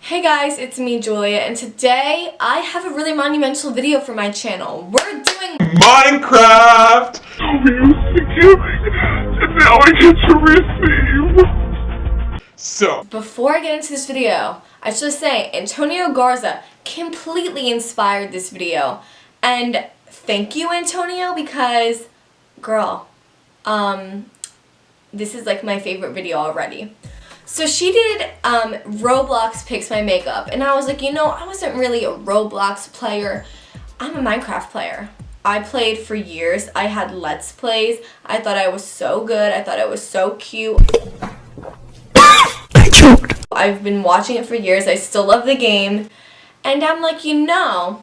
Hey guys, it's me, Julia, and today I have a really monumental video for my channel. We're doing Minecraft! We used to giving, and now I get to receive. So, before I get into this video, I should say Antonio Garza completely inspired this video. And thank you, Antonio, because, girl, this is like my favorite video already. So she did Roblox Picks My Makeup, and I was like, you know, I wasn't really a Roblox player. I'm a Minecraft player. I played for years. I had Let's Plays. I thought I was so good. I thought I was so cute. I choked. I've been watching it for years. I still love the game. And I'm like, you know.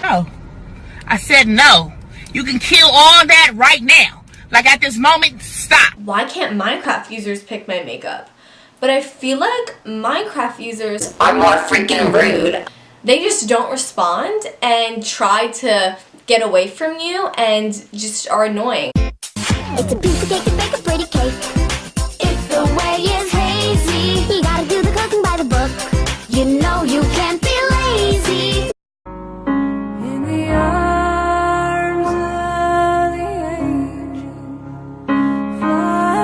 No. I said no. You can kill all that right now. Like at this moment, stop. Why can't Minecraft users pick my makeup? But I feel like Minecraft users are more freaking rude. They just don't respond and try to get away from you and just are annoying. It's a piece of cake to bake a pretty cake. If the way is hazy, you gotta do the cooking by the book. You know you can't be lazy. In the arms of the angel, fly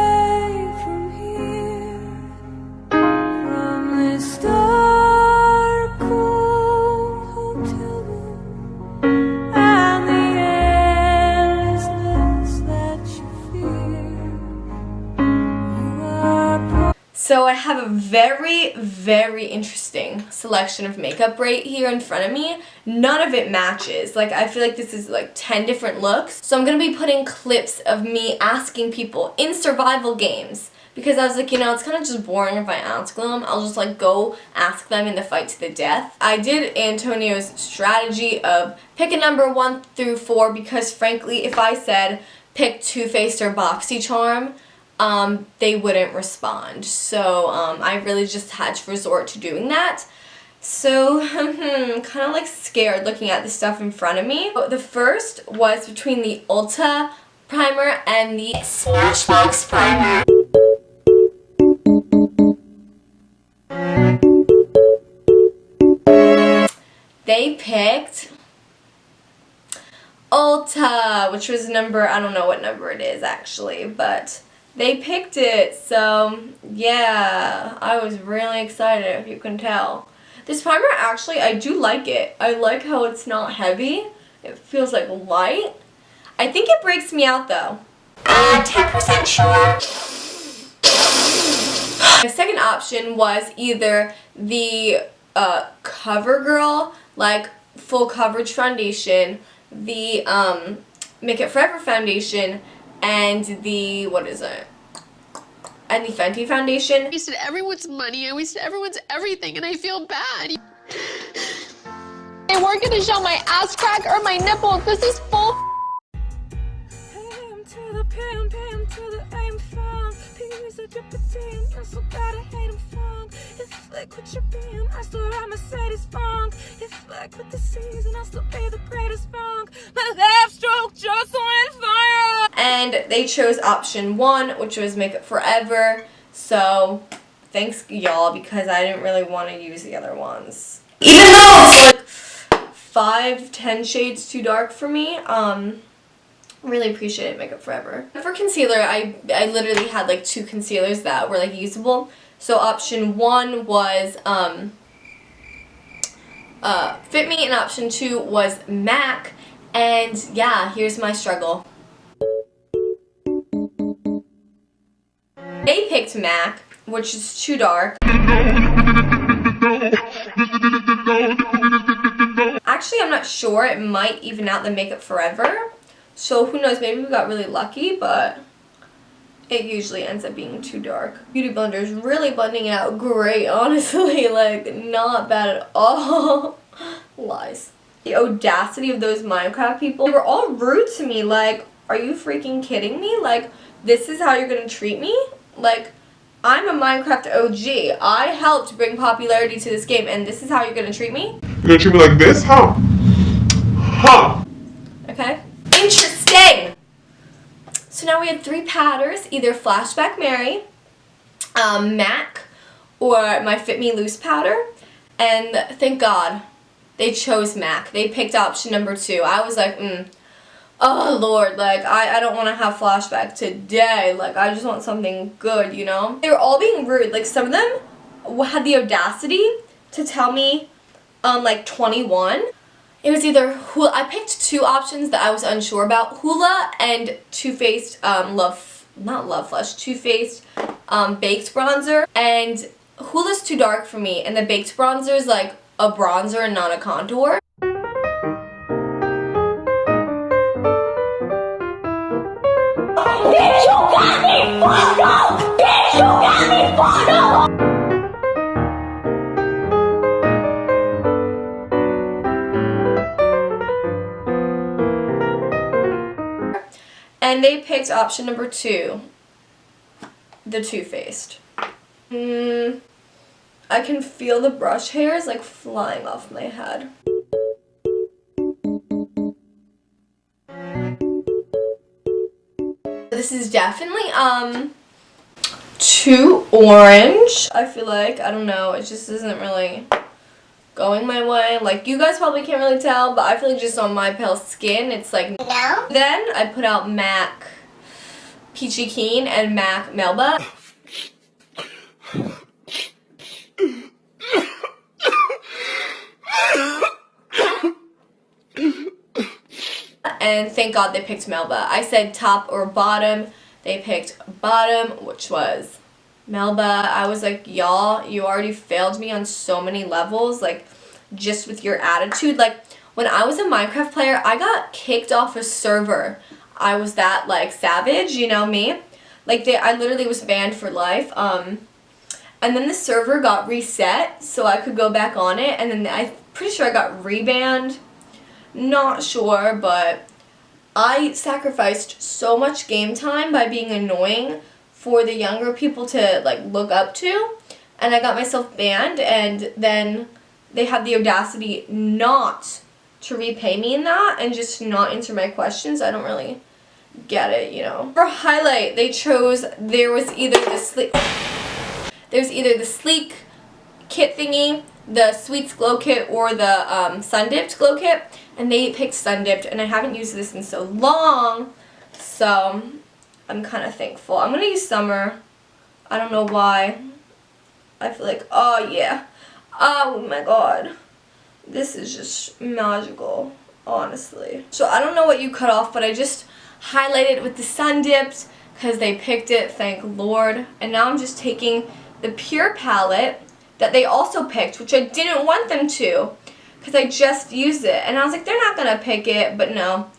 away from here, from this dark, cold hotel room, and the endlessness that you fear. You are. So I have a very, very interesting selection of makeup right here in front of me. None of it matches. Like, I feel like this is like 10 different looks. So I'm going to be putting clips of me asking people in survival games. Because I was like, you know, it's kind of just boring if I ask them. I'll just like go ask them in the fight to the death. I did Antonio's strategy of pick a number 1 through 4 because frankly, if I said pick Too-Faced or BoxyCharm, they wouldn't respond. So I really just had to resort to doing that. So kind of like scared looking at the stuff in front of me. The first was between the Ulta primer and the Smashbox primer. They picked Ulta, which was number, I don't know what number it is actually, but they picked it, so yeah, I was really excited if you can tell. This primer actually, I do like it. I like how it's not heavy. It feels like light. I think it breaks me out though. 10% sure. My second option was either the CoverGirl, like full coverage foundation, the Make It Forever foundation, and the, what is it? And the Fenty foundation. I wasted everyone's money, I wasted everyone's everything, and I feel bad. They weren't gonna show my ass crack or my nipples. This is full. And they chose option 1, which was Make It Forever. So thanks y'all, because I didn't really want to use the other ones. Even though it's like 5-10 shades too dark for me. Really appreciate Make It Forever. For concealer, I literally had like 2 concealers that were like usable. So option 1 was Fit Me, and option 2 was MAC. And yeah, here's my struggle. They picked MAC, which is too dark. Actually, I'm not sure. It might even out the Make It Forever. So who knows, maybe we got really lucky, but it usually ends up being too dark. Beauty Blender is really blending it out great, honestly. Like, not bad at all. Lies. The audacity of those Minecraft people. They were all rude to me. Like, are you freaking kidding me? Like, this is how you're gonna treat me? Like, I'm a Minecraft OG. I helped bring popularity to this game, and this is how you're gonna treat me? You're gonna treat me like this? Huh? Huh? Okay. Interesting! So now we had 3 patters, either Flashback Mary, MAC or my Fit Me Loose powder, and thank God they chose MAC. They picked option number 2. I was like, oh Lord, like I don't want to have flashback today. Like I just want something good, you know? They were all being rude. Like some of them had the audacity to tell me like 21. It was either Hula. I picked 2 options that I was unsure about: Hula and Too Faced Too Faced baked bronzer. And Hula's too dark for me, and the baked bronzer is like a bronzer and not a contour. Bitch, you got me fucked up! Bitch, you got me fucked up! And they picked option number 2, the Too Faced. I can feel the brush hairs like flying off my head. This is definitely too orange. I feel like, I don't know, it just isn't really going my way. Like, you guys probably can't really tell, but I feel like just on my pale skin, it's like no. Then I put out MAC Peachy Keen and MAC Melba. And thank God they picked Melba. I said top or bottom. They picked bottom, which was Melba. I was like, y'all, you already failed me on so many levels, like just with your attitude. Like when I was a Minecraft player, I got kicked off a server. I was that like savage, you know me. Like I literally was banned for life. And then the server got reset so I could go back on it, and then I'm pretty sure I got rebanned. Not sure, but I sacrificed so much game time by being annoying for the younger people to like look up to, and I got myself banned, and then they had the audacity not to repay me in that and just not answer my questions. I don't really get it, you know. For highlight, they chose, there was either the sleek kit thingy, the Sweets Glow Kit, or the Sun Dipped Glow Kit, and they picked Sun Dipped, and I haven't used this in so long, so I'm kind of thankful. I'm going to use Summer. I don't know why. I feel like, oh yeah, oh my god, this is just magical, honestly. So I don't know what you cut off, but I just highlighted with the Sun Dipped because they picked it, thank Lord, and now I'm just taking the Pure palette that they also picked, which I didn't want them to because I just used it, and I was like, they're not gonna pick it, but no,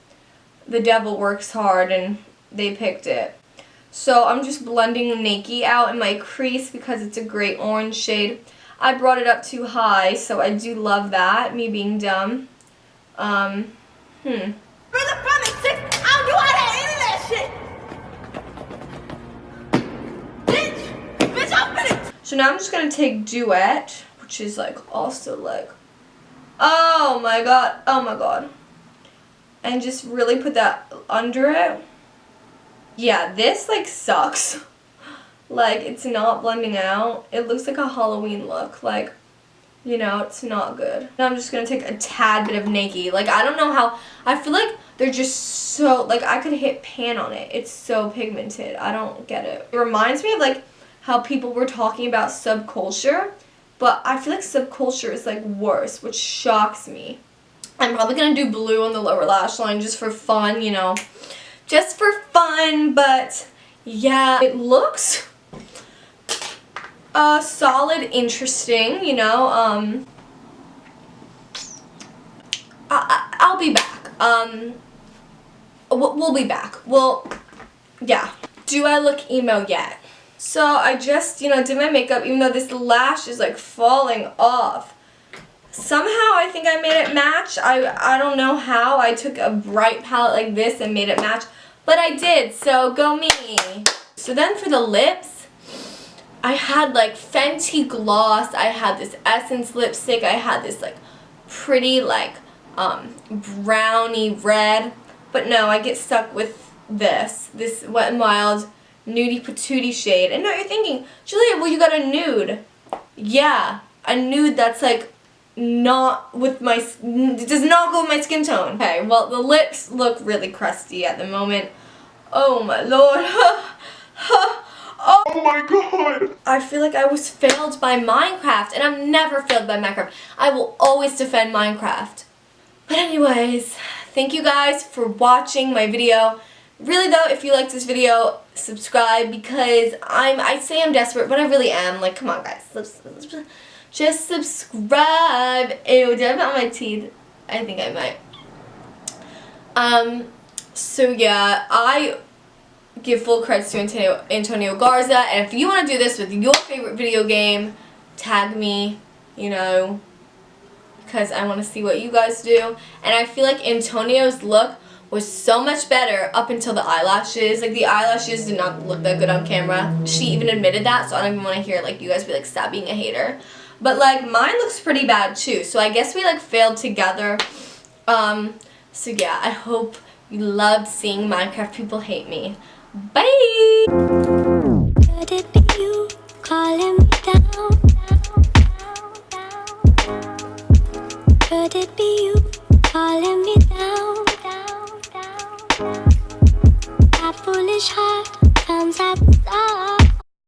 the devil works hard and they picked it. So I'm just blending Nakey out in my crease because it's a great orange shade. I brought it up too high, so I do love that, me being dumb. So now I'm just gonna take Duet, which is like also like, oh my god, and just really put that under it. Yeah, this like sucks. Like, it's not blending out. It looks like a Halloween look. Like, you know, it's not good. Now I'm just gonna take a tad bit of Nakey. Like, I don't know how, I feel like they're just so, like, I could hit pan on it. It's so pigmented. I don't get it. It reminds me of like how people were talking about subculture, but I feel like subculture is like worse, which shocks me. I'm probably gonna do blue on the lower lash line just for fun, you know, just for fun, but yeah, it looks solid, interesting, you know. I'll be back. We'll be back. Well, yeah. Do I look emo yet? So I just, you know, did my makeup, even though this lash is like falling off. Somehow I think I made it match. I don't know how. I took a bright palette like this and made it match, but I did, so go me. So then for the lips, I had like Fenty gloss, I had this Essence lipstick, I had this like pretty like brownie red, but no, I get stuck with this Wet n Wild nudie patootie shade. And now you're thinking, Julia, well, you got a nude. Yeah, a nude that's like not with my, it does not go with my skin tone. Okay, well, the lips look really crusty at the moment. Oh my lord. Oh my god! I feel like I was failed by Minecraft, and I'm never failed by Minecraft. I will always defend Minecraft. But anyways, thank you guys for watching my video. Really though, if you liked this video, subscribe, because I say I'm desperate, but I really am. Like, come on guys, just subscribe. Ew, did I put on my teeth? I think I might. So yeah, I give full credits to Antonio Garza, and if you want to do this with your favorite video game, tag me, you know, because I want to see what you guys do. And I feel like Antonio's look was so much better up until the eyelashes. Like, the eyelashes did not look that good on camera. She even admitted that, so I don't even want to hear, like, you guys be like, stop being a hater. But, like, mine looks pretty bad, too. So I guess we, like, failed together. So, yeah, I hope you loved seeing Minecraft people hate me. Bye! Could it be you calling me down? Could it be you calling me